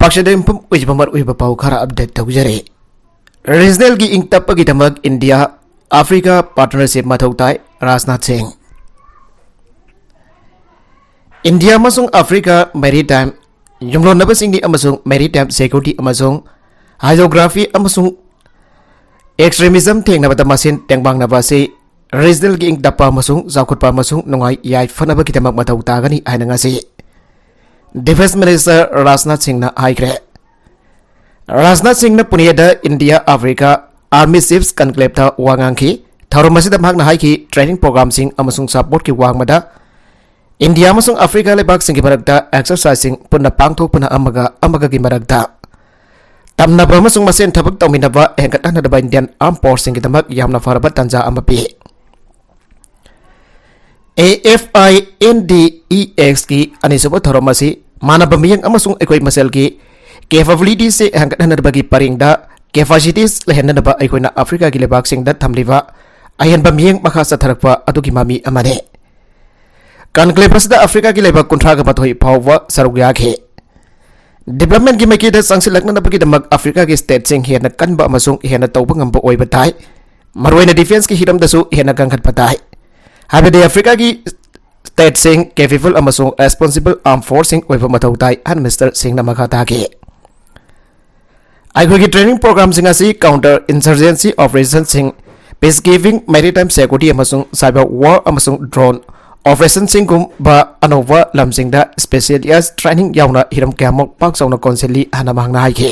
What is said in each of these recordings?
ꯂꯩꯄꯥꯛꯁꯤꯗ ꯌꯨꯝꯐꯝ ꯑꯣꯏꯖꯕ ꯃꯔꯨꯑꯣꯏꯕ ꯄꯥꯎ ꯈꯔ ꯑꯞꯗꯦꯠ ꯇꯧꯖꯔꯦ꯫ ꯔꯤꯖꯅꯦꯜꯒꯤ ꯏꯪꯇꯞꯄꯒꯤꯗꯃꯛ ꯏꯟꯗꯤꯌꯥ ꯑꯐ꯭ꯔꯤꯀꯥ ꯄꯥꯔꯇꯅꯔꯁꯤꯞ ꯃꯊꯧ ꯇꯥꯏ ꯔꯥꯖꯅꯥꯊ ꯁꯤꯡ꯫ ꯏꯟꯗꯤꯌꯥ ꯑꯃꯁꯨꯡ ꯑꯐ꯭ꯔꯤꯀꯥ ꯃꯦꯔꯤꯇꯥꯏꯝ ꯌꯨꯝꯂꯣꯟꯅꯕꯁꯤꯡꯒꯤ ꯑꯃꯁꯨꯡ ꯃꯦꯔꯤꯇꯥꯏꯝ ꯁꯦꯀ꯭ꯌꯨꯔꯤꯇꯤ ꯑꯃꯁꯨꯡ ꯍꯥꯏꯗ꯭ꯔꯣꯒ꯭ꯔꯥꯐꯤ ꯑꯃꯁꯨꯡ ꯑꯦꯛꯁꯇ꯭ꯔꯤꯃꯤꯖꯝ ꯊꯦꯡꯅꯕꯗ ꯃꯁꯦꯟ ꯇꯦꯡꯕꯥꯡꯅꯕ ꯑꯁꯤ ꯔꯤꯖꯅꯦꯜꯒꯤ ꯏꯪꯇꯞꯄ ꯑꯃꯁꯨꯡ ꯆꯥꯎꯈꯠꯄ ꯑꯃꯁꯨꯡ ꯅꯨꯡꯉꯥꯏ ꯌꯥꯏꯐꯅꯕꯒꯤꯗꯃꯛ ꯃꯊꯧ ꯇꯥꯒꯅꯤ ꯍꯥꯏꯅ ꯉꯁꯤ ꯗꯤꯐꯦꯟꯁ ꯃꯤꯅꯤꯁꯇꯔ ꯔꯥꯖꯅꯥꯊ ꯁꯤꯡꯅ ꯍꯥꯏꯈ꯭ꯔꯦ꯫ ꯔꯥꯖꯅꯥꯊ ꯁꯤꯡꯅ ꯄꯨꯅꯦꯗ ꯏꯟꯗꯤꯌꯥ ꯑꯐ꯭ꯔꯤꯀꯥ ꯑꯥꯔꯃꯤ ꯆꯤꯐꯁ ꯀꯟꯀ꯭ꯂꯦꯕꯇ ꯋꯥ ꯉꯥꯡꯈꯤ꯫ ꯊꯧꯔꯝ ꯑꯁꯤꯗ ꯃꯍꯥꯛꯅ ꯍꯥꯏꯈꯤ ꯇ꯭ꯔꯦꯅꯤꯡ ꯄ꯭ꯔꯣꯒ꯭ꯔꯥꯝꯁꯤꯡ ꯑꯃꯁꯨꯡ ꯁꯄꯣꯔꯠꯀꯤ ꯋꯥꯡꯃꯗ ꯏꯟꯗꯤꯌꯥ ꯑꯃꯁꯨꯡ ꯑꯐ꯭ꯔꯤꯀꯥ ꯂꯩꯕꯥꯛꯁꯤꯡꯒꯤ ꯃꯔꯛꯇ ꯑꯦꯛꯁꯔꯁꯥꯏꯖꯁꯤꯡ ꯄꯨꯟꯅ ꯄꯥꯡꯊꯣꯛꯄꯅ ꯑꯃꯒꯒꯤ ꯃꯔꯛꯇ ꯇꯝꯅꯕ ꯑꯃꯁꯨꯡ ꯃꯁꯦꯟ ꯊꯕꯛ ꯇꯧꯃꯤꯟꯅꯕ ꯍꯦꯟꯒꯠꯍꯟꯅꯕ ꯏꯟꯗꯤꯌꯟ ꯑꯥꯔꯝ ꯐꯣꯔꯁꯁꯤꯡꯒꯤꯗꯃꯛ ꯌꯥꯝꯅ ꯐꯔꯕ ꯇꯥꯟꯖꯥ ꯑꯃ ꯄꯤ꯫ AFINDEXꯀꯤ ꯑꯅꯤꯁꯨꯕ ꯊꯧꯔꯝ ꯑꯁꯤ मानव मियंग अमसुंग एकोई मसेल की कैपेबिलिटी से हंगटहनबगी परिंगदा कैपेसिटीज लेहननबा एकोइना अफ्रीका की लेबाकसिंगदा थमलिबा अयनबा मियंग मखा सथरकपा अदुगी मामी अमने कॉन्क्लेव अफ्रीका की लेबाक कुंथ्रागा मथोई फावबा सरुक याखे। डेवलपमेंट की मैकेदा संगसिलकनबगीदमक अफ्रीका की स्टेटसिंग हेना कनबा अमसुंग हेना तौबा ngamba ओइबा ताई मरुइना डिफेंस की हिरमदसु हेना गंगखटपा ताई हाबेदे अफ्रीका की स्टेट सिंह कैपेबल अमसुंग रेस्पॉन्सिबल आर्म फोर्सिंग ओइबा मथौ ताई हन मिस्टर सिंह न मखा ताके। आइखोगी ट्रेनिंग प्रोग्राम सिंह असि काउंटर इंसर्जेंसी ऑपरेशन सिंह पीस गिविंग मैरीटाइम सिक्योरिटी अमसुंग साइबर वॉर अमसुंग ड्रोन ऑपरेशन सिंह गुम्बा अनोवा लमसिंगदा स्पेशलिस्ट ट्रेनिंग याउना हिरम क्यामक पाक चौना कौंसिली हना मांगना हाइखे।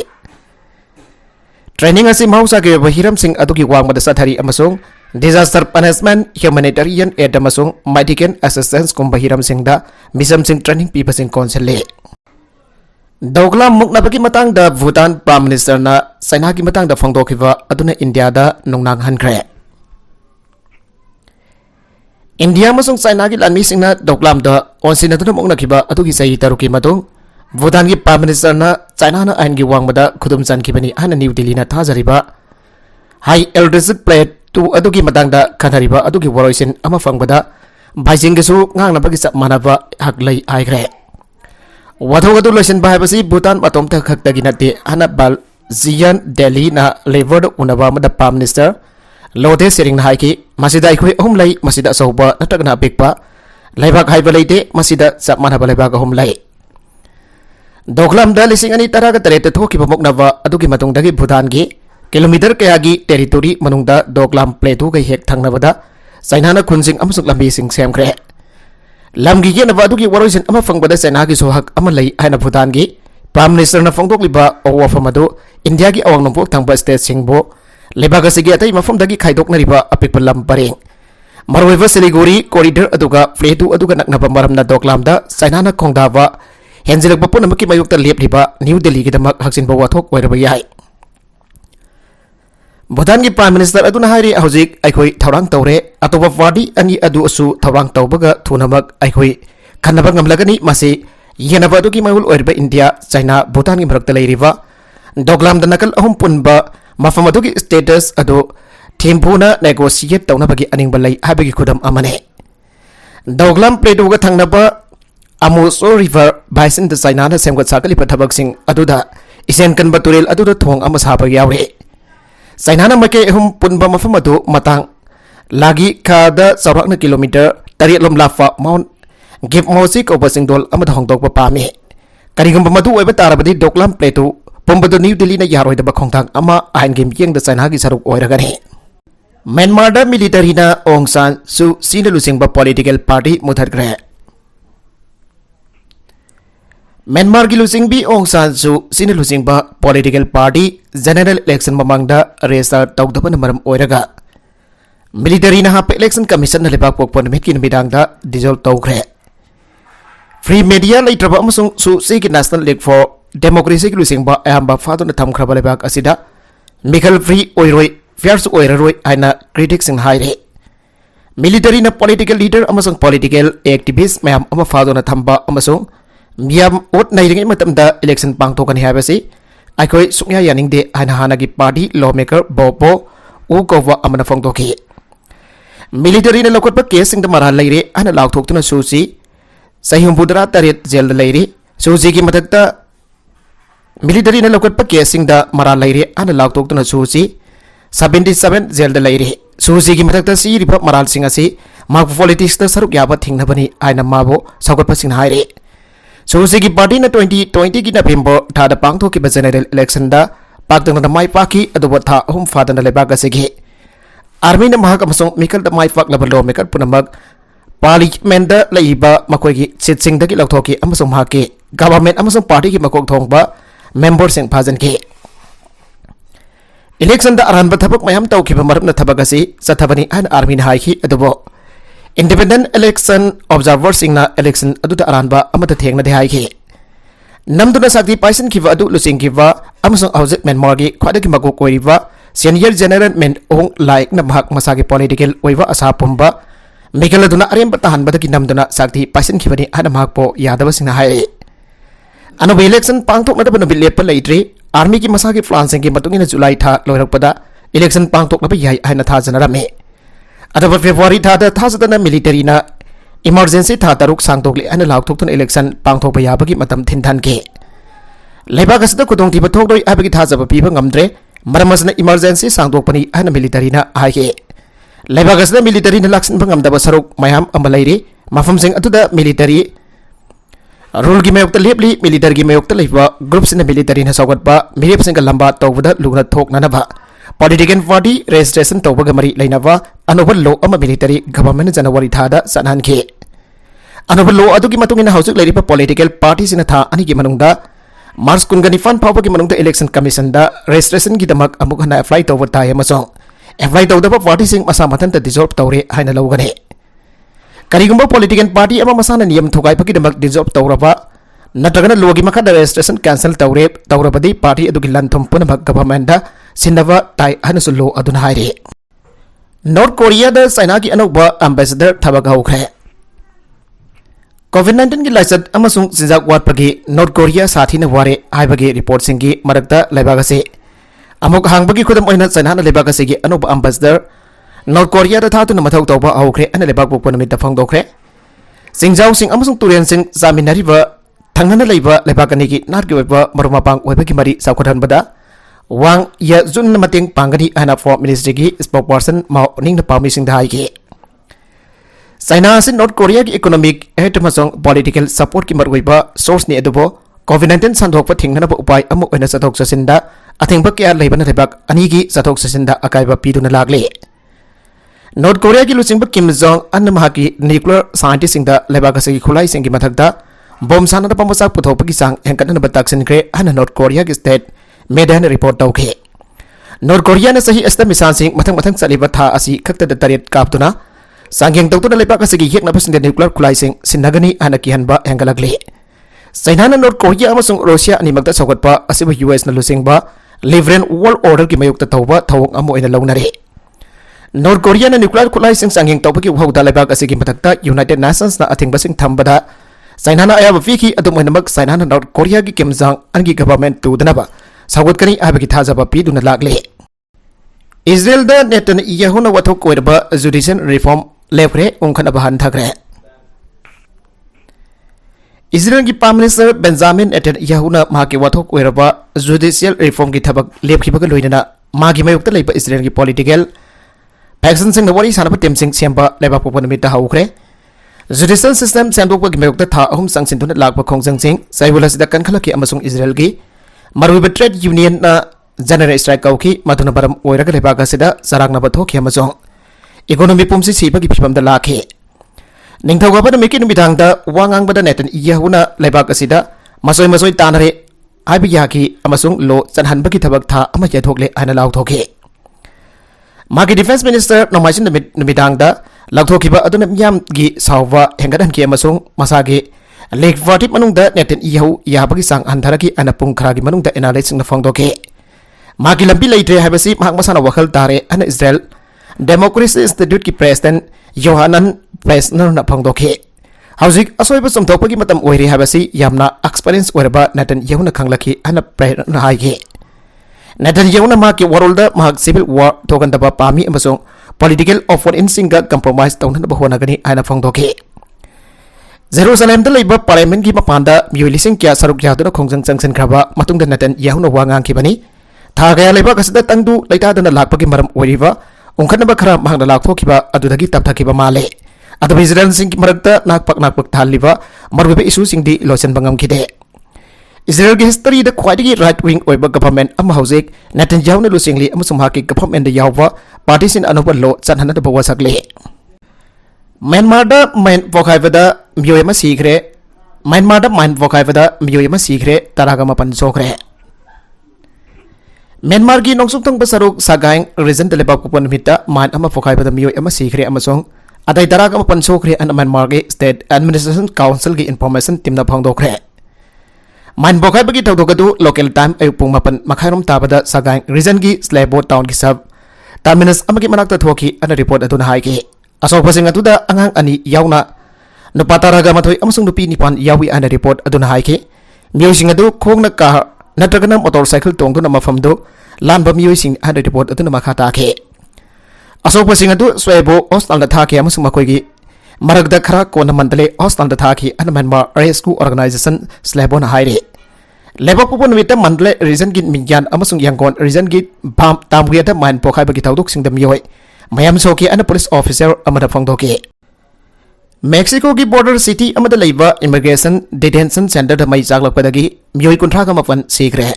ट्रेनिंग असि महौसागे हिरम सिंह अदुगी वांगमदा सथरी अमसुंग डिजास्टर पनिशमेंट ह्यूमैनिटेरियन एड अमसुंग मेडिकल असिस्टेंस कुंभ हिरम सिंहदा मिसम सिंह ट्रेनिंग पीबसिंग कौंसिले। दौगला मुक्नबगी मतांगदा भूटान प्राइम मिनिस्टर ना चाइना की मतांगदा फोंदोखिबा अदुना इंडिया दा नुंगनांग हनख्रे। इंडिया अमसुंग चाइना की लानमी सिंहना दौगलामदा ओनसिनदुना मुक्नखिबा अदुगी सही तरुकी मतुंग भूटान की प्राइम मिनिस्टर ना चाइना ना आइन की वांगमदा खुदुम चनखिबनी हन न्यू दिल्ली ना थाजरिबा हाई एल्डेरिक प्लेट तू अदुगी मतांगदा खनरिबा अदुगी वरोइसिन अमा फंगबदा भाइजिंगसु ngangnabagi chap manaba haklai aigré। वाथौ अदु लोइसिनबा हाइबसि भूटान अतोमता खक्तगी नते हनबल जियन दिल्ली ना लेबर उनबा मदा प्राइम मिनिस्टर लोटे सेरिंग हाइकी मसिदा अखोई अहुम लै मसिदा असौबा नटगना पिकपा लेबाक हाइबा लैते मसिदा चप मानबा लेबाक अहुम लै। दोगलामदा लिसिंग अनि तरागा तरेते थोकिबा मुक्नबा अदुगी मतुंगदगी भूटान की किलोमीटर कयागी टेरिटोरी मनुंगदा दोगलाम प्लेटू गे हेक थंगनबदा चाइना खुनसिंग अमसुंग लंबीसिंग सेमख्रे। लमगी येनबा अदुगी वरोइसिन अमा फंगबदा चाइना की सोहक अमा लै हाइना भूटान की प्राइम मिनिस्टर ना फोंदोकलिबा अवफम अदु इंडिया की अवांग नोंपोक थंगबा स्टेट सिंहबो लेबाक असिगी अतै मफमदगी खाइदोकनरिबा अपिकपा लम परेंग मरुइबा सिलीगुड़ी कॉरिडोर अदुगा प्लेटू अदुगा नकनबा मरमना दोगलामदा चाइना ना खोंगदाबा हेंजिलकबा पुनमकी मायुक्ता लेपलिबा न्यू दिल्ली गिदमक हक्सिनबा वाथोक ओइरबा याय। भूटान की प्राइम मिनिस्टर अदुना हाइरी हौजिक अखोई थौरांग तौरे अतोबा पार्टी अनि अदु असु थौरांग तौबगा थुनमक अखोई खन्नबा ngमलगनी मसे येनबा अदुगी मायुल ओइरबा इंडिया चाइना भूटान की मरक्ता लैरिबा दोगलामदा नकल अहुम पुनबा मफम अदुगी स्टेटस अदु थेम्पुना नेगोशिएट तौनबगी अनिंगबा लै हाबगी खुदम अमने। Doklam प्लेटुगा थंगनबा अमुसो river bison the China ना सेमगत साकलिबा थबकसिंग अदुदा इसेन कनबा तुरेल अदुदा थोंग अमा साबा यावरे। चाइना ना मके हम पुनबा मफम अदु मतांग लागी खादा चौराकना किलोमीटर 8 लोम लाफा माउंट गिफ मोसी कोबसिंग दोल अमा होंगदोकबा पामे करिगुंबा मदु ओइबा तारबदी दोगलाम प्लेटु पुंबदु न्यू दिल्ली ना यारोइदबा खोंथांग अमा आइन गेम यंग द चाइना की सरुक ओइरगने। म्यांमार दा मिलिटरी ना ओंग सान सु सीना लुसिंगबा पॉलिटिकल पार्टी मुथरग्रे। म्यांमार की लुसिंगबी ओंग सान सु सीना लुसिंगबा पॉलिटिकल पार्टी जनरल इलेक्शन ममांगदा रेजिस्टर तौदबन मरम ओइरगा मिलिटरी ना हाप इलेक्शन कमीशन ना लेबाक पोकपो नमित की नमिदांगदा डिजोल्व तौख्रे। फ्री मीडिया लेट्रबा अमसुंग सु सी की नेशनल लीग फॉर डेमोक्रेसी की लुसिंगबा अयाम्बा फादुना थमख्रबा लेबाक असिदा मिखल फ्री ओइरोय फेयर्स ओइररोय हाइना क्रिटिक्स सिंग हाइरे। मिलिटरी ना पॉलिटिकल लीडर अमसुंग पॉलिटिकल एक्टिविस्ट मयाम अमा फादुना थंबा अमसुंग मियाम ओट नाइरिंगै मतमदा इलेक्शन पांगथोकनि हाइबसि अखोई सुक्या यानिंगदे हाना हानागी पार्टी लॉमेकर बोपो उ कोवा अमना फोंदोखि। मिलिटरी ने लौकटपा केस सिंगदा मरा लैरे हाना लाउथोक्तुना सुसी सही हुंबुदरा तरेत जेल लैरे सुसी की मथकता मिलिटरी ने लौकट केसिंग मरा लेरे आना लाउतोक्तुना सूची 77 जेल लेरे सूची की मथक्ता सीरिब मराल सिंह असी माग पॉलिटिक्स सरुक याबा थिंगनबनी आइना माबो सौगटपसिंग हाइरे सूची की पार्टी ने 2020 की नवेंबर थादा पांगथोकिबा जेनरल इलेक्शन दा पाक्तंगना माइ पाकी अदुबा था अहुम फादना लेबाक असिगी आर्मी ने महाक अमसों मिकल दा माइ पाकलबा लॉ मेकर पुनमक पार्लियामेंट दा लैबा मकोइगी सीटसिंग दगी लौथोकी अमसों महाके गवर्नमेंट अमसों पार्टी की मकोक थोंगबा मेंबर सिंह फाजन के इलेक्शन दा अरहनबा थबक मयाम तौखिबा मरमना थबक असी सथबनी आन आर्मी ने हाइखी अदुबो इंडिपेंडेंट इलेक्शन ऑब्जर्वर सिंगना इलेक्शन अदुदा अरहनबा अमता थेंगना दे हाइखी नमदुना साक्ति पाइसन खिबा अदु लुसिंग खिबा अमसों हौजिक म्यांमार की ख्वाइदगी मकोक ओइरिबा सीनियर जनरल मेन ओंग लाइक न महाक मसागी पॉलिटिकल ओइबा असा पुंबा मिकल अदुना अरेंबा तहनबदगी नमदुना साक्ति पाइसन खिबनी आन महाकपो यादव सिंगना हाइ अनु इलेक्शन पांगथोकनदब नुबि लेप लेट्री आर्मी की मसा की फ्लांसिंग की मतुंगिना जुलाई था लोरकपदा इलेक्शन पांगथोकनबा याइ हाइना थाजनरमे अदब फेब्रुआरी थादा थाजदना मिलिटरी ना इमरजेंसी था तरुक सांगतोकले आना लाउथोक्तुन इलेक्शन पांगथोकबा याबगी मतम थिनथानके लेबाक असदा खुदोंथिबा थोकदोइ आबगी थाजबा पीबा ngamdre मरमसना इमरजेंसी सांगतोकपनी आना मिलिटरी ना हाइके लेबाक असदा मिलिटरी ना लाक्सिनबा ngamdaba सरुक मयाम अमा लैरि मफमसिंग अदुदा मिलिटरी रूल की मयोक्त लेपली मिलिटरी की मयोक्त लेबा ग्रुप से मिलिटरी ने सौगटबा मिरेप सिंह लंबा तौबदा लुगना थोकननबा पॉलिटिकल पार्टी रजिस्ट्रेशन तौबगा मरी लेनबा अनोबल लो अमा मिलिटरी गवर्नमेंट जनवरी थादा सनहनखे अनोबल लो अदुगी मतुंगिना हौजिक लेरिबा पॉलिटिकल पार्टी सिना था अनि की मनुंगदा मार्च 19 फावबगी मनुंगदा इलेक्शन कमीशन दा रजिस्ट्रेशन की दमक अमुक हना अप्लाई तौबा ताय अमसों अप्लाई तौदबा पार्टी सिंह मसा मथनता डिसॉल्व तौरे हाइना लौगने करीगुंबा पॉलिटिकल पार्टी अमा मसाना नियम थुगाइबगी डिसॉल्व तौरबा नत्रगना लोगी मखदा रजिस्ट्रेशन कैंसल तौरे तौरबदी पार्टी अदुगी लंथुम पुनमक गवर्नमेंट दा सिन्नबा ताइ हनसु लो अदुना हाइरे नॉर्थ कोरिया दा चाइना की अनौबा एम्बेसडर थबक हौखरे कोविड-19 की लाइसत अमसुंग सिंजाक वाटपगी नॉर्थ कोरिया साथीना वारे हाइबगी रिपोर्ट सिंगी मरकता लेबागसे अमुक हांगबगी खुदम ओइना चाइना लेबागसे की अनौबा एम्बेसडर नॉर्थ कोरिया दा थातुना मथौ तौबा हौखरे अना लेबाक पोकपा नमित फंगदोखरे सिंजाउ सिंग अमसुंग तुरेन सिंग जामिनरिबा थंगना लेबा लेबाकनी की नाटकी ओइबा मरुमापांग ओइबगी मरी साउखथनबदा वांग या जुन मतंग पांगनी आना फॉर मिनिस्ट्री की स्पोकपर्सन माउ निंग पामी सिंह हाइके चाइना से नॉर्थ कोरिया की इकोनॉमिक एड मसोंग पॉलिटिकल सपोर्ट की मरुइबा सोर्स ने अदुबो कोविड-19 संदोकपा थिंगनबा उपाय अमु ओइना चथोक चसिंदा अथिंगबा क्या लेबना लेबाक अनि की चथोक चसिंदा अकाइबा पीदुना लागले नॉर्थ कोरिया की लुचिंगबा किम जोंग अन महाकी न्यूक्लियर साइंटिस्ट सिंह दा लेबाक से खुलाई सिंह की मथकदा बॉम्ब सानदा पमसाक पुथोपगी सांग हेंकनबा ताक्सिनग्रे अन नॉर्थ कोरिया की स्टेट मेडन रिपोर्ट तौखे नॉर्थ कोरिया ने सही अस्ता मिसान सिंह मथंग मथंग चलिबा था असि खक्तदा तरेट कापतुना सांगेंग तौतुना लेबाक असगी हेकनबसिंग न्यूक्लियर खुलाई सिंह सिन्नगनी आना किहनबा हेंगलगले चाइना ने नॉर्थ कोरिया अमसुंग रशिया अनिमकता सौगटपा असिबा यूएस न लुसिंगबा लिवरेन वर्ल्ड ऑर्डर की मयुक्ता तौबा थौंग अमु ओइना लौनरे नॉर्थ कोरिया ने न्यूक्लियर खुलाई सिंह सांगेंग तौबगी उहौदा लेबाक असगी मथकता यूनाइटेड नेशंस ना अथिंगबसिंग थंबदा चाइना ना अयाब फीकी अदुमनमक चाइना ना नॉर्थ कोरिया की किम जोंग अनगी गवर्नमेंट तुदनबा सागुतकनी आबगी थाजबा पीदुना लागले इजराइल दा नेतन यहुना वथोक कोइरबा जुडिशियल रिफॉर्म लेफ्रे उंखनबा हनथग्रे इजराइल की प्राइम मिनिस्टर बेंजामिन नेतन यहुना माकी वथोक कोइरबा जुडिशियल रिफॉर्म की थबक लेपखिबगा लोइनना मागी मयुक्ता लेबा इजराइल की पॉलिटिकल फैक्शन सिंह वरी सानबा टीम सिंह सेंबा लेबा पोपनमिता हौखरे जुडिशियल सिस्टम सेंदोकपगी मयुक्ता था अहुम संगसिनतुना लागबा खोंजंग सिंह साइबुलासिदा कनखलकी अमसुंग इजराइल की मरुब ट्रेड यूनियन जनरल स्ट्राइक कौकी मधुना बरम ओइरगा लेबाक असिदा सरांगनबा थोखि अमसुंग इकोनॉमी पुमसि सिबगी फिबमदा लाखे निंगथौगाबा नमिकि नुमिदांगदा वांगांगबदा नेतन यहुना लेबाक असिदा मसोय मसोय तानरे हाइबि याकी अमसुंग लो चनहनबगी थबक था अमा यथोकले आना लाउथोखे मागी डिफेंस मिनिस्टर नोमाइसिन नुमिदांगदा लाउथोखिबा अदुना मियामगी सावबा हेंगदनकी अमसुंग मसागे लेक वाटिप मनुंगदा नेतन इहौ याबगी सांग हंधरकी अना पुंग खरागी मनुंगदा एनालिसिस न फंगदोके मागी लंबी लेट्रे हाइबसी महाक मसाना वखल तारे अना इजराइल डेमोक्रेसी इंस्टीट्यूट की प्रेसिडेंट योहानन प्रेसनर न फंगदोके हौजिक असोइबा चुमथोकपगी मतम ओइरे हाइबसी यामना एक्सपीरियंस ओइरबा नेतन यहुना खंगलकी अना प्रेसनर हाइगे नेतन यहुना माकी वरोलदा महाक सिविल वार थोगंदबा पामी अमसों पॉलिटिकल ऑपोनेंट सिंगा कंप्रोमाइज तौनबा होनागनी आना फंगदोके Jerusalem da leiba parliament gi mapanda mioi lising kya saruk yauduna khongjang changsan kraba matungda natan yahuna wangang kibani tha gaya leiba kasida tangdu leita dana lakpagi maram oiriba ongkhanaba khara mahangda lakthokiba adudagi tapthakiba male adu Israel sing marakta nakpak thaliba marwebe issue sing di losan bangam kide Israel gi history da khwaidagi right wing oiba government ama hojek Netanyahu na lusingli amasum haki government da yawwa party sin anuba lo chanhana da bawasakle Myanmar da main vokaibada mioi ma sigre Myanmar da main vokaibada mioi ma sigre taraga mapan sokre Myanmar gi nongsuk tang basaruk sagaing region de lebak kupon mita man ama vokaibada mioi ama sigre amasong adai taraga mapan sokre an Myanmar gi state administration council gi information timna phangdokre Man vokai bagi tawdogadu local time ayupung mapan makhairom tabada sagaing region gi slabo town gi sab terminus amagi manakta thoki ana report aduna haiki asok pasing atuda angang ani yauna nupataraga mathoi amasung nupi nipan yawi ana report aduna haiki miosing adu khongna ka natragana motorcycle tongduna mafamdu lanba miosing ana report aduna makhata ke asok pasing adu swebo hostal da thaki amasung makoigi maragda khara kona mandale hostal da thaki ana Myanmar rescue organization slabona haire lebak pupun wita mandale region git minyan amasung yangon region git bam tamgeta man pokhai bagi tawduk sing dam yoi mayam soki ana police officer amada phangdoki Mexico gi border city amada leiba immigration detention center da mai jaglakpadagi myoi kunthra ga mapan sikre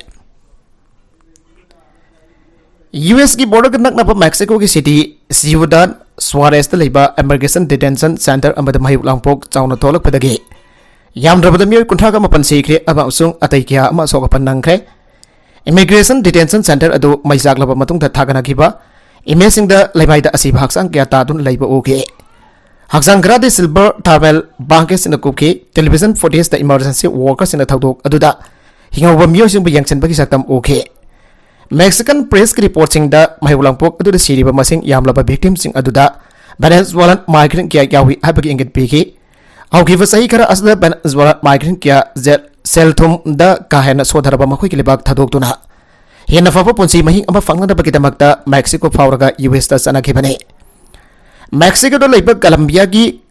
US gi border ga nakna pa Mexico gi city Ciudad Juarez da leiba immigration detention center amada mai langpok chauna tholakpadagi yamdrabada myoi kunthra ga mapan sikre aba usung atai kya ama soka panangkre immigration detention center adu mai jaglaba matung da thagana giba Imaging the Labaida Asib Haksang Kiatadun Labor OK. Haksang Grade Silver Tarbell Bankers in the cookie, television footage the emergency workers in the Tadok Aduda. Hingover Museum by Yankson Bakisatam OK. Mexican press reporting the Mahulampok to the city of Masing Yamlaba victims in Aduda, Venezuelan migrant Kia Yawi Habaki Inget Piki. I'll give us a Ikara as the Venezuelan migrant Kia Seltum the Kahana Sodaraba Makwikilibak Tadokuna. Hina fa punsi mahing ama fangna da bagitamakta Mexico fauraga US ta sanakibane Mexico do leiba Colombia gi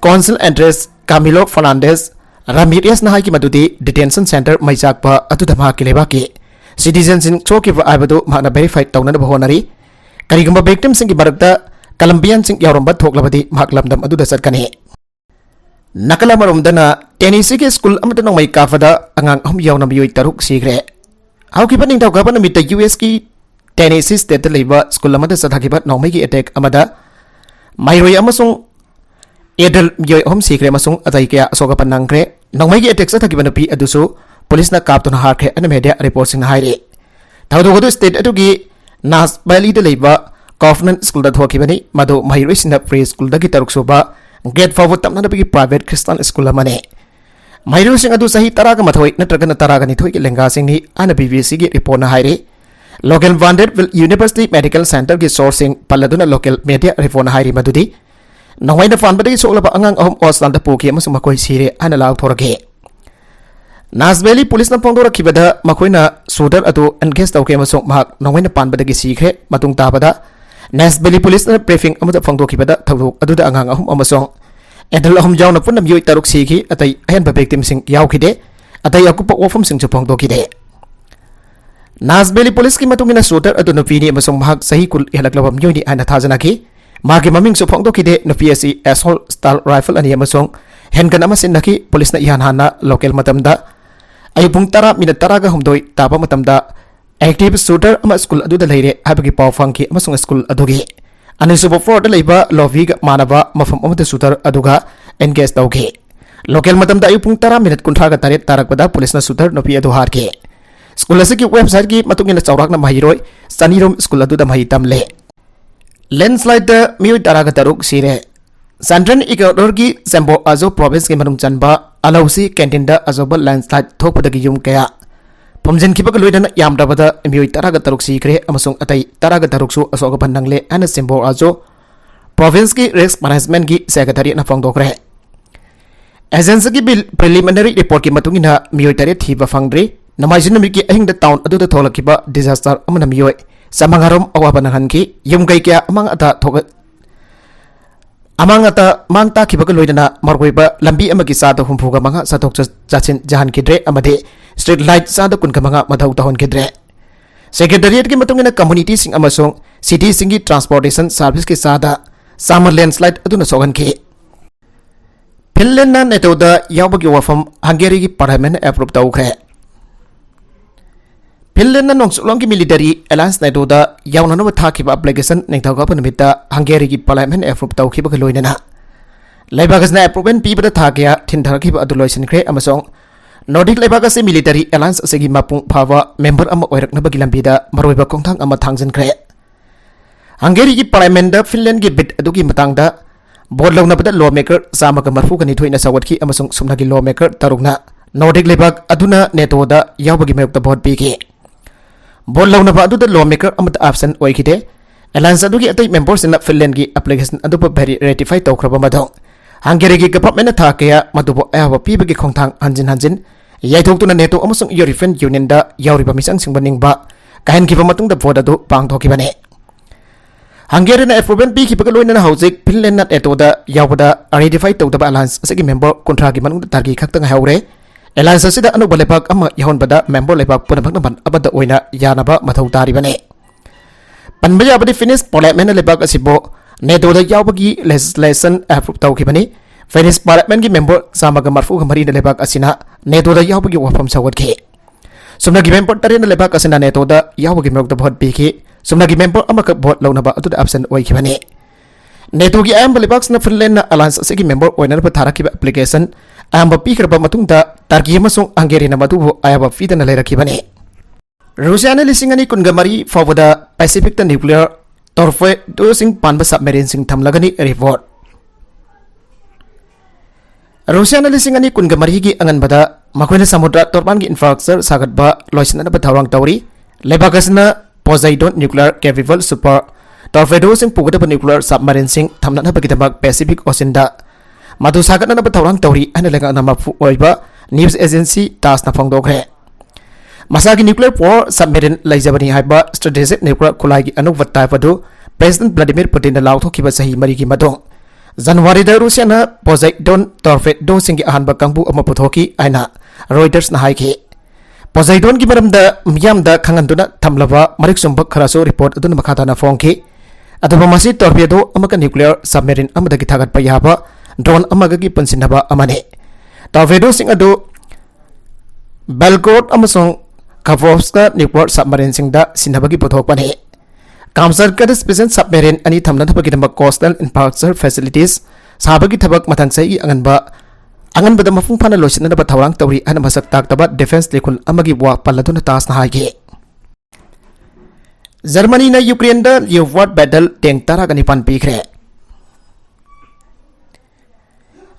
Consul Andres Camilo Fernandez Ramirez na haki madudi detention center maijak pa atu dama kileba ki citizens in choki ba abadu magna verified tawna da bahonari karigamba victims sing gi barakta Colombian sing yauramba thoklabadi maglamdam adu da sarkane nakala marumdana Tennessee ke school amata nong mai kafada angang hum yauna miyoi taruk sigre How keep it in the government with the US key Tennessee state labor school amada Satakibat no make attack amada Myro Amazon Edel Yoy home secret Masung Atakia Sogapan Nangre no make attack Satakiban P Aduso police na captain Harke and media reports in Haide Taudo state Atugi Nas Bali the labor Covenant school that Hokibani Mado Myro in the free school the guitar soba get forward Tamana private Christian school money Mayro sing adu sahi taraga mathoi natraga taraga ni thoi ki lenga sing ni ana BBC gi report na haire local Vanderbilt University Medical Center gi sourcing paladuna local media report na haire madudi nawai na fan badagi soklaba angang ahom oslan da poki amasung makoi sire ana law thorage Nashville police na pongdora kibada makoi na shooter adu engage tawke amasung mahak nawai na pan badagi sikhe matung tabada Nashville police na briefing amada pongdo kibada thawduk adu da angang ahom amasung Edel ahum jauna pun nam yoi taruk siki atai ayan ba victim sing yaw kide atai aku pa ofum sing chupong do kide Nashville police ki matungina shooter adu no pini amasong mahak sahi kul ihlaklawam yoi ni ana thajana ki magi maming chupong do kide no PSC assault style rifle ani amasong handgun ama sin naki police na ihan hana local matamda ayubung tara minute taraga humdoi tapa matamda active shooter ama school adu da leire habagi paw fangki amasong school adugi Anisubo for the labor Lovig Manava Mafam of the Suter Aduga engage dauke. Local Madam da Upung Tara minute Kuntraga Tarit Tarakpada Police na Suter no Pia do Harke. Scholasiki website gi matung in the Saurak na Mahiroi, Sanirum School adu da Mahitam le. Landslide the Mu Taraga Taruk Sire. Sandran Ikorgi Sambo Azo province Gimanum Chanba, Alausi Cantinda Azoba landslide Top the Giyum Kaya. Pumjin Kipakalwidan Yamdabada Mui Taraga Taruk Sikre Amasung Atai Taraga Taruksu Asogapan Nangle and a Simbo Azo Province Risk Management Gi Secretary na Fangdokre Agency Bill Preliminary Report Ki Matungina Military Thiba Fangdri Namajinamiki Ahing the town Adu the Tolakiba disaster Amana Mui Samangarum Awabananki Yum Gaikia among Ata Toga अमांगता मांग ताखिबग लोइना मरगोइबा लंबी अमगी चाद हुंफुगा मंगा साथोक चाचिन जहान किद्रे अमदे street light चाद कुनका मंगा मथौ तहन किद्रे secretariat की मतुंगिना community सिंग अमसों city सिंगी transportation service के सादा सामर landslide अदुना सोगन के फिनलैंड नेटोदा यावबगी वफम हंगेरी की पार्लियामेंट एप्रूव तौखरे फिनलैंड नोंगसुलोंग की मिलिटरी अलायंस नेटोदा यावननब थाखिबा एप्लीकेशन निंगथौगाप निमित्ता हंगेरी की पार्लियामेंट एप्रूव तौखिबग लोइनना लेबागसना एप्रूवमेंट पीबदा थागया थिनथरखिबा अदु लोइसनख्रे अमसों नॉर्डिक लेबागसे मिलिटरी अलायंस असेगी मपुंग फावा मेंबर अमा ओइरकनबगी लंबीदा मरोइबा कोंथांग अमा थांजनख्रे हंगेरी की पार्लियामेंट फिनलैंड की बिट अदुगी मतंगदा बोर्ड लौनबदा लॉ मेकर चामग मरफुग निथोइना सवटकी अमसों सुमनागी लॉ मेकर तरुगना नॉर्डिक लेबाग अदुना नेटोदा यावबगी मयुक्ता भोट पीके बोर्ड लौनबा अदुदा लॉ मेकर अमत एब्सेंट ओइखिदे अलायंस अदुगी अतै मेंबर्स इन फिनलैंड की एप्लीकेशन अदुबा भेरी रेटिफाई तौखरबा मदों हंगेरी की गवर्नमेंट थाकया मदुबो अयाबा पीबगी खोंथांग हंजिन हंजिन याइथोक्तुना नेटो अमसों यूरोपियन यूनियन दा यावरिबा मिसंग सिंगबा निंगबा काहनखिबा मतुंगदा भोट अदु पांगथोखिबने हंगेरीना एप्रूवल पीखिबगा लोइनना हौजिक फिनलैंड नेटोदा यावबदा रेटिफाई तौदबा अलायंस असेगी मेंबर कुंथ्रागी मनुंगदा तारगी खक्तंग हौरे अलायंस असिदा अनुबा लेबाक अमा यहोनबदा मेंबर लेबाक पुनमकना बन अबदा ओइना यानबा मथौ तारिबने पनबा याबदि फिनिश पार्लियामेंट लेबाक असिबो नेटोदा यावबगी लेजिस्लेशन एप्रूव तौखिबने फिनिश पार्लियामेंट की मेंबर सामग मरफुग मरीना लेबाक असिना नेटोदा यावबगी वफम सवदखे सुमनागी मेंबर तरेना लेबाक असिना नेटोदा यावबगी मरकदा भोट पीखि सुमनागी मेंबर अमक भोट लौनबा अदुदा एब्सेंट ओइखिबने नेटो की आयम लेबाक्सना फिनलैंड अलायंस असेगी मेंबर ओइनरबा थारखिबा एप्लीकेशन आयम पीखरबा मतुंगदा टर्की अमसों हंगेरीना मदुबो आयबा फीदना लेरखिबने रूसियाना लिसिंग अनि कुनगमरी फावदा पैसिफिक न्यूक्लियर टॉर्पेडो सिंग पानबा सबमरीन सिंग थमलगनी रिपोर्ट रूसियाना लिसिंग अनि कुनगमरी की अंगनबदा मखोइना समुद्र तोरपान की इंफ्रास्ट्रक्चर सागतबा लोइसनबा थौरांग तौरी लेबागसना Poseidon nuclear capable super torpedo सिंग पुगदबा न्यूक्लियर सबमरीन सिंग थमनबगिदमक पैसिफिक ओशिनदा मधु सागतनबा थौरांग तौरी अने लेगाना मफु ओइबा न्यूज एजेंसी टासना फोंदोखरे मसागी न्यूक्लियर पावर सबमरीन लैजबनी हाइबा स्ट्रेटेजिक न्यूक्लियर खुलाई अनुव टाइपदु प्रेसिडेंट व्लादिमीर पुतिन लाउथोखिबा सही मरी की मदों जनवरी रूसियाना पोजाइडोन टॉर्पेडो सिंग अहानबा कंबू अमा पुथोकी आइना रॉयटर्स ना हाइखे पोजाइडोन की मरमदा मियामदा खंगनदुना थमलबा मरिक सुंबक खरासो रिपोर्ट अदुन मखाताना फोंखे अदुबा मसी टॉर्पेडो अमक न्यूक्लियर सबमरीन अमदगी थागतपा याबा ड्रोन अमगगी पंसिनबा अमने टॉर्पेडो सिंग अदु बेलगोरोड अमसों खावोव्स्का न्यूक्लियर सबमरीन सिंगदा सिनबगी पुथोकपने कामसरकद स्पेशल सबमरीन अनि थमनबगीदमक कोस्टल इंफ्रास्ट्रक्चर फैसिलिटीज साबगी थबक मथंग सही अंगनबद मफुंग फाना लोइसनबा थौरांग तौरी अन मसक ताकतबा डिफेंस लेखुल अमगी वा पल्लदुना तासना हाइगे जर्मनी ना यूक्रेन दा लीओपार्ड बैटल टैंक तारागनि पान पीखरे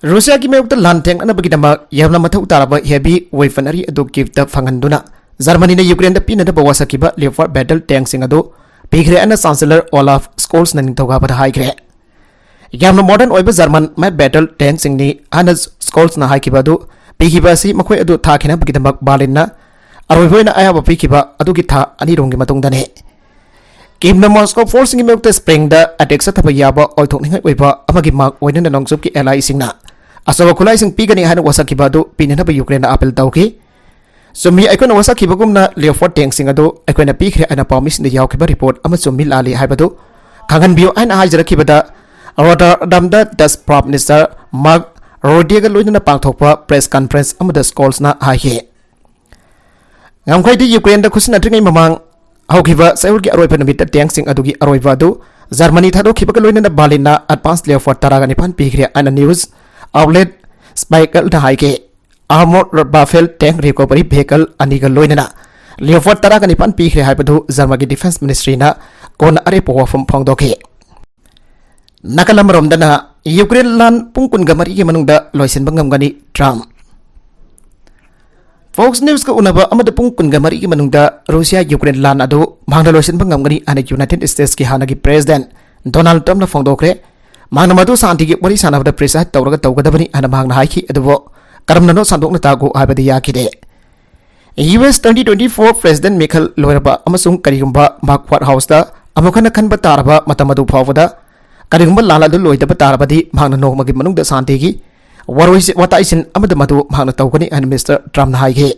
रूसिया की मेयुक्त लान थेंग अनबगीदमक यावना मथौ ताराबा हेवी वेपनरी अदु गिफ्ट फंगनदुना जर्मनी ना यूक्रेन दा पिनदबा वासकिबा लीओपार्ड बैटल टैंक सिंग अदु पीखरे अन चांसलर ओलाफ स्कोल्स ना निंगथौगाबा हाइखरे यामना मॉडर्न ओइबा जर्मन मै बैटल टैंक सिंगनी अन स्कोल्स ना हाइकिबा अदु पीखिबा असि मखोय अदु थाखिना बगीदमक बालिनना अरोइबोइना आयाबा पीखिबा अदुगी था अनिरोंगी मतुंगदने किमना मॉस्को फोर्सिंग मेयुक्त स्प्रिंग दा अटैक सथबा याबा ओइथोकनिंगै ओइबा अमगी मार्क ओइनना नोंगजुप की एलाई सिंगना असबा खुलाई सिंग पीगनी हाना वसाकिबा अदु पिननबा यूक्रेन अपील तौकी सुमी अखोना वसाकिबगुमना लीओपार्ड टैंक सिंग अदु अखोना पीखरे अना पामिसन दा यावकिबा रिपोर्ट अमा सुमी लाली हाइबदु खांगनबियो अना हाइजरकिबदा रोटरडम दा डच प्राइम मिनिस्टर मार्क रोडियगा लोइनना पांगथोकपा प्रेस कॉन्फ्रेंस अमदा स्कोल्सना हाइहे ngamkhoi यूक्रेन दा खुसिन अट्रिंगै ममांग हौखिबा सैउरगी अरोइबा नमित टैंक सिंग अदुगी अरोइबा अदु जर्मनी थादोखिबगा लोइनना बालिना एडवांस लीओपार्ड तारागा निपान पीखरे अन न्यूज आउटलेट स्पाइकल दा हाइके आर्मोर्ड बाफेल टैंक रिकवरी व्हीकल अनिगा लोइनना लीओपार्ड तारागा निपान पीखरे हाइबदु जर्मनी डिफेंस मिनिस्ट्री ना कोन अरे पोवफम फोंगदोखे नकलमरोमदना यूक्रेन लान पुंग कुनगमरी के मनुंगदा लोइसिनबा ngamgani ट्रम्प फॉक्स न्यूज का उनबा अमद पुंग कुनगमरी के मनुंगदा रूसिया यूक्रेन लान अदु मांगना लोइसिनबा ngamgani अने यूनाइटेड स्टेट्स की हानागी प्रेसिडेंट डोनाल्ड ट्रम्प ना फोंगदोखरे मांगना मदु शांति की वरी सानबदा प्रेसाइड तौरगा तौगदबनी अना मांगना हाइखि अदुबो करमननो सांदोकना तागो हाबदि याखिदे यूएस 2024 प्रेसिडेंट मिखल लोयरबा अमसुंग करिगुंबा मार्क व्हाइट हाउस दा अमखना खनबा तारबा मतमदु फावदा ꯀꯔꯤꯒꯨꯝꯕ ꯂꯥꯟ ꯑꯗꯨ ꯂꯣꯏꯗꯕ ꯇꯥꯔꯕꯗꯤ ꯃꯍꯥꯛꯅ ꯅꯣꯡꯃꯒꯤ ꯃꯅꯨꯡꯗ ꯁꯥꯟꯇꯤꯒꯤ ꯋꯥꯇꯥꯏꯁꯤꯟ ꯑꯃꯗ ꯃꯗꯨ ꯃꯍꯥꯛꯅ ꯇꯧꯒꯅꯤ ꯍꯥꯏꯅ ꯃꯤꯁꯇꯔ ꯇ꯭ꯔꯝꯞꯅ ꯍꯥꯏꯈꯤ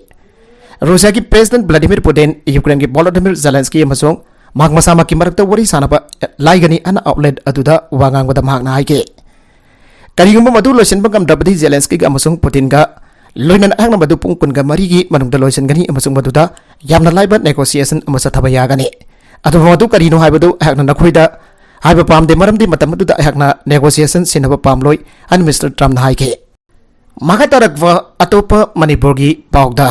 ꯔꯨꯁꯤꯌꯥꯒꯤ ꯄ꯭ꯔꯦꯁꯤꯗꯦꯟꯠ ꯚ꯭ꯂꯥꯗꯤꯃꯤꯔ ꯄꯨꯇꯤꯟ ꯌꯨꯀ꯭ꯔꯦꯟꯒꯤ ꯚꯣꯂꯣꯗꯤꯃꯤꯔ ꯖꯦꯂꯦꯟꯁꯀꯤ ꯑꯃꯁꯨꯡ ꯃꯍꯥꯛ ꯃꯁꯥꯃꯛꯀꯤ ꯃꯔꯛꯇ ꯋꯥꯔꯤ ꯁꯥꯅꯕ ꯂꯥꯏꯒꯅꯤ ꯑꯅ ꯑꯥꯎꯠꯂꯦꯠ ꯑꯗꯨꯗ ꯋꯥ ꯉꯥꯡꯕꯗ ꯃꯍꯥꯛꯅ ꯍꯥꯏꯈꯤ ꯀꯔꯤꯒꯨꯝꯕ ꯃꯗꯨ ꯂꯣꯏꯁꯤꯟꯕ ꯉꯝꯗ꯭ꯔꯕꯗꯤ ꯖꯦꯂꯦꯟꯁꯀꯤꯒ ꯑꯃꯁꯨꯡ ꯄꯨꯇꯤꯟꯒ ꯂꯣꯏꯅꯅ ꯑꯩꯍꯥꯛꯅ ꯃꯗꯨ ꯄꯨꯡ 23ꯒꯤ ꯃꯅꯨꯡꯗ ꯂꯣꯏꯁꯤꯟꯒꯅꯤ ꯑꯃꯁꯨꯡ ꯃꯗꯨꯗ ꯌꯥꯝꯅ ꯂꯥꯏꯕ ꯅꯦꯒꯣꯁꯤꯌꯦꯁꯟ ꯑꯃ ꯆꯠꯊꯕ ꯌꯥꯒꯅꯤ ꯑꯗꯨꯕꯨ ꯃꯗꯨ ꯀꯔꯤꯅꯣ ꯍꯥꯏꯕꯗꯨ ꯑꯩꯍꯥꯛꯅ ꯅꯈꯣꯏꯗ ꯍꯥꯏꯕ ꯄꯥꯝꯗꯦ ꯃꯔꯝꯗꯤ ꯃꯇꯝ ꯑꯗꯨꯗ ꯑꯩꯍꯥꯛꯅ ꯅꯦꯒꯣꯁꯤꯌꯦꯁꯟ ꯁꯤꯟꯅꯕ ꯄꯥꯝꯂꯣꯏ ꯍꯥꯏꯅ ꯃꯤꯁꯇꯔ ꯇ꯭ꯔꯝꯞꯅ ꯍꯥꯏꯈꯤ ꯃꯈꯥ ꯇꯥꯔꯛꯄ ꯑꯇꯣꯞꯄ ꯃꯅꯤꯄꯨꯔꯒꯤ ꯄꯥꯎꯗ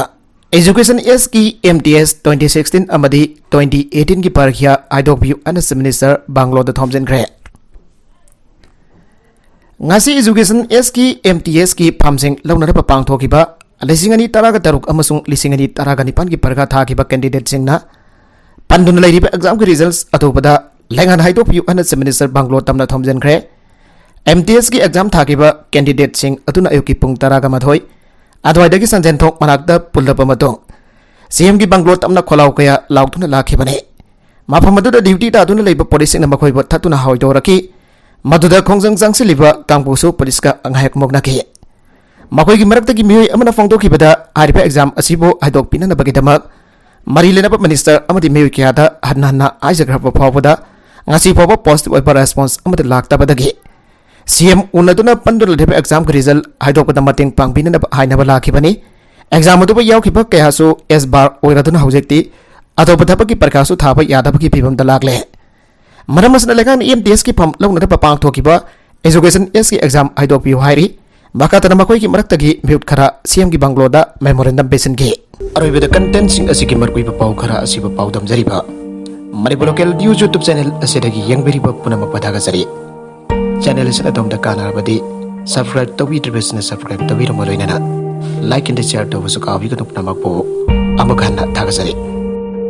एजुकेशन एस की MTS 2016 अमदी 2018 की परीक्षा हाइदोकबियु अन चीफ मिनिस्टर बांग्लोद थोमजनग्रे ngasi एजुकेशन एस की MTS की फामसिंग लौनरब पांगथोकिबा लिसिंगनी तरागा तरुक अमसुंग लिसिंगनी तरागा निपान की परीक्षा थाकिबा कैंडिडेट सिंगना पंदुन लेरिबा एग्जाम की रिजल्ट्स अतोबदा लेंगन हाइदोकबियु अन चीफ मिनिस्टर बांग्लोद तमना थोमजनग्रे MTS की एग्जाम थाकिबा कैंडिडेट सिंग अतुना अयुकी पुंग तरागा मधोई अद्वाइदगी संजेंथोक मनाक्ता पुल्लप मतों सीएम की बंगलो तमना खोलाव कया लाउतुना लाखिबने माफम मदुदा ड्यूटी तादुना लेबा पुलिसिंग मखोइबो थतुना हाइदोरकी मदुदा खोंजंग जंगसिलिबा कांगपुसु पुलिसका अंगायक मोगनाकी मखोइगी मरक्तगी मियोय अमना फोंदोखिबदा आरिबा एग्जाम असिबो हाइदोकपिननबगीदमक मरी लेनबा मिनिस्टर अमदि मियोय कयादा हन्ना आइजग्रब फावबदा ngasi फावबा पॉजिटिव ओइबा रेस्पॉन्स अमदि लाक्तबदगी सीएम उन्नदुना पंदुल लेबा एग्जाम की रिजल्ट हाइदोकपदा मतेंग पांगपिननब हाइनबा लाखिबनी एग्जाम अदुबा यावखिबा कयासु एस बार ओइरदुना हौजेक्ति अतोप थबकी प्रकाशु थाबा यादबकी फिबमदा लागले मरमसना लेखान MTS की फम लौनरब पांगथोकिबा एजुकेशन एस की एग्जाम हाइदोकपियु हाइरि मकातना मखोइ की मरक्तगी म्यूट खरा सीएम की बंगलोदा मेमोरेंडम बेसनगी अरोइबदा कंटेंट सिंग असिकी मरकुइबा पाउ खरा असिबा पाउदम जरिबा Manipur local news YouTube channel असिदगी यंगबिरिबा पुनम पदागा जरि चैनल से अदम कानाबदी सब्सक्राइब तौबीद्रिबसना सब्सक्राइब तौबीरम लोइनना लाइक एंड शेयर तौबसु काबिगनु पुनमकपो अमुक हन्ना थागजरि।